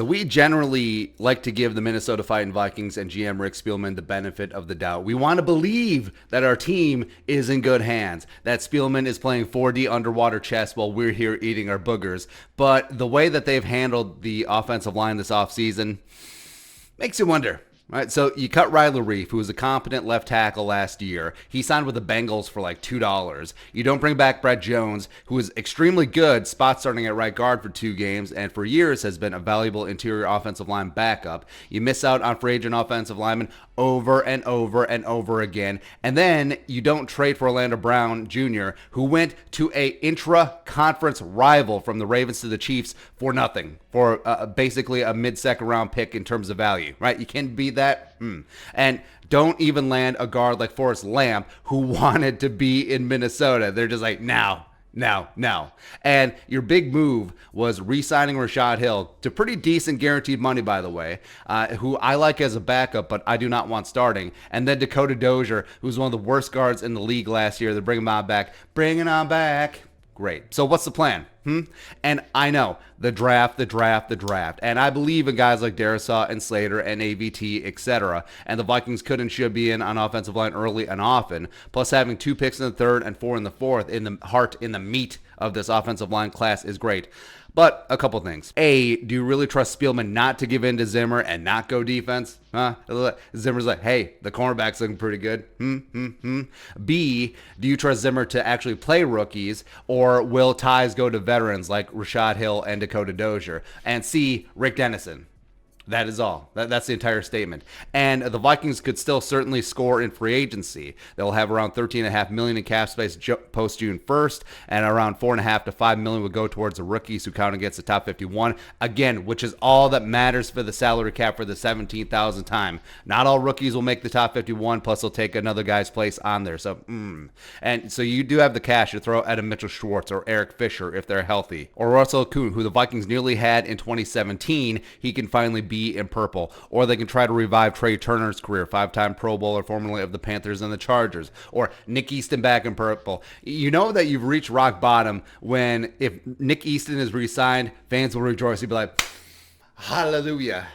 So we generally like to give the Minnesota Vikings and GM Rick Spielman the benefit of the doubt. We want to believe that our team is in good hands, that Spielman is playing 4D underwater chess while we're here eating our boogers. But the way that they've handled the offensive line this offseason makes you wonder. Right, so you cut Riley Reef, who was a competent left tackle last year. He signed with the Bengals for like $2. You don't bring back Brett Jones, who is extremely good, spot starting at right guard for 2 games, and for years has been a valuable interior offensive line backup. You miss out on free agent offensive linemen over and over and over again. And then you don't trade for Orlando Brown Jr., who went to a intra-conference rival from the Ravens to the Chiefs for nothing, for basically a mid-second round pick in terms of value, right? You can't beat that. And don't even land a guard like Forrest Lamp, who wanted to be in Minnesota. They're just like, no. And your big move was re-signing Rashad Hill to pretty decent guaranteed money, by the way, who I like as a backup, but I do not want starting. And then Dakota Dozier, who's one of the worst guards in the league last year. They're bringing him on back. Bringing on back. Great. So what's the plan? And I know the draft. And I believe in guys like Darisaw and Slater and AVT, etc. And the Vikings could and should be in on offensive line early and often. Plus having 2 picks in the third and 4 in the fourth in the meat of this offensive line class is great. But a couple things. A, do you really trust Spielman not to give in to Zimmer and not go defense? Zimmer's like, hey, the cornerback's looking pretty good. B, do you trust Zimmer to actually play rookies, or will ties go to veterans like Rashad Hill and Dakota Dozier? And C, Rick Dennison. That is all. That's the entire statement. And the Vikings could still certainly score in free agency. They'll have around $13.5 million in cap space post June 1st, and around $4.5 to $5 million would go towards the rookies who count against the top 51. Again, which is all that matters for the salary cap for the 17,000th time. Not all rookies will make the top 51, plus they'll take another guy's place on there. So, And so you do have the cash to throw at a Mitchell Schwartz or Eric Fisher if they're healthy. Or Russell Kuhn, who the Vikings nearly had in 2017. He can finally be in purple. Or they can try to revive Trey Turner's career, 5-time Pro Bowler, formerly of the Panthers and the Chargers. Or Nick Easton back in purple. You know that you've reached rock bottom when if Nick Easton is re-signed, fans will rejoice. You'll be like, hallelujah.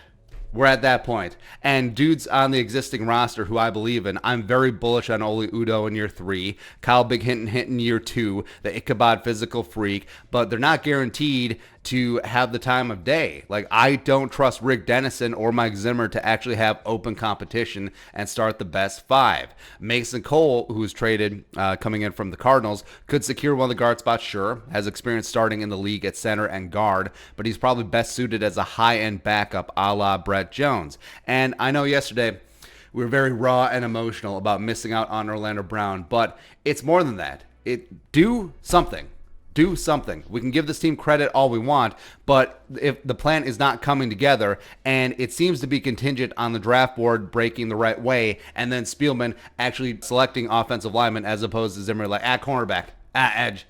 We're at that point. And dudes on the existing roster who I believe in, I'm very bullish on Oli Udoh in year 3, Kyle Big Hinton year 2, the Ichabod physical freak, but they're not guaranteed to have the time of day. Like, I don't trust Rick Dennison or Mike Zimmer to actually have open competition and start the best 5. Mason Cole, who's traded coming in from the Cardinals, could secure one of the guard spots, sure, has experience starting in the league at center and guard, but he's probably best suited as a high-end backup a la Brett Jones. And I know yesterday we were very raw and emotional about missing out on Orlando Brown, but it's more than that. Do something. Do something. We can give this team credit all we want, but if the plan is not coming together and it seems to be contingent on the draft board breaking the right way and then Spielman actually selecting offensive linemen as opposed to Zimmer like, cornerback, edge,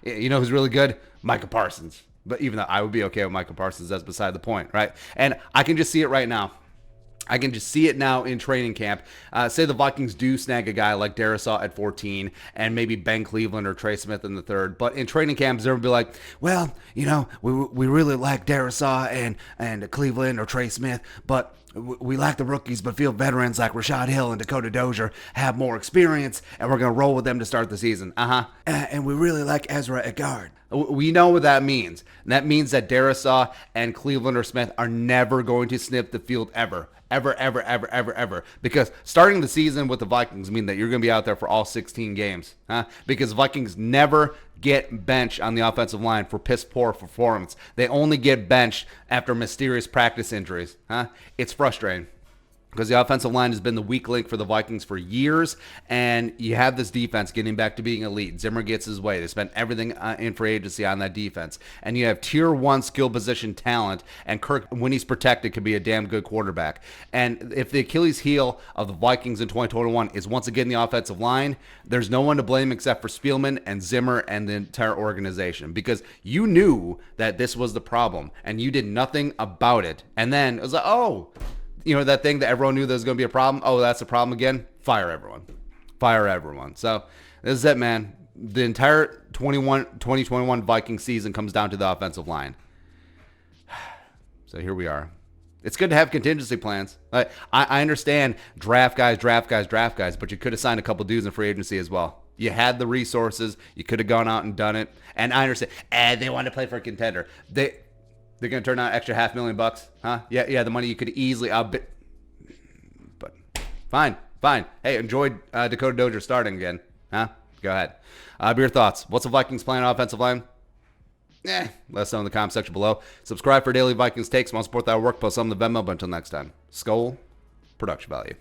you know who's really good? Micah Parsons. But even though I would be okay with Micah Parsons, that's beside the point, right? And I can just see it right now. I can just see it now in training camp. Say the Vikings do snag a guy like Darisaw at 14 and maybe Ben Cleveland or Trey Smith in the 3rd. But in training camp, they'll be like, well, you know, we really like Darisaw and Cleveland or Trey Smith, but we like the rookies, but feel veterans like Rashad Hill and Dakota Dozier have more experience, and we're going to roll with them to start the season. And we really like Ezra at guard. We know what that means. And that means that Darisaw and Cleveland or Smith are never going to sniff the field ever. Ever. Because starting the season with the Vikings mean that you're going to be out there for all 16 games. Because Vikings never get benched on the offensive line for piss poor performance. They only get benched after mysterious practice injuries. It's frustrating. Because the offensive line has been the weak link for the Vikings for years, and you have this defense getting back to being elite. Zimmer gets his way. They spent everything in free agency on that defense. And you have tier 1 skill position talent, and Kirk, when he's protected, could be a damn good quarterback. And if the Achilles heel of the Vikings in 2021 is once again the offensive line, there's no one to blame except for Spielman and Zimmer and the entire organization. Because you knew that this was the problem, and you did nothing about it. And then it was like, oh, you know, that thing that everyone knew there was going to be a problem. Oh, that's a problem again. Fire everyone. So this is it, man. The entire 2021 Viking season comes down to the offensive line. So here we are. It's good to have contingency plans. I understand draft guys, but you could have signed a couple dudes in free agency as well. You had the resources. You could have gone out and done it. And I understand. They want to play for a contender. They're going to turn out extra $500,000, huh? Yeah. The money you could easily but fine. Hey, enjoyed Dakota Dozier starting again, huh? Go ahead. Your thoughts. What's the Vikings playing on offensive line? Let us know in the comment section below. Subscribe for daily Vikings takes. Want to support that work? Post on the Venmo. But until next time, Skol, production value.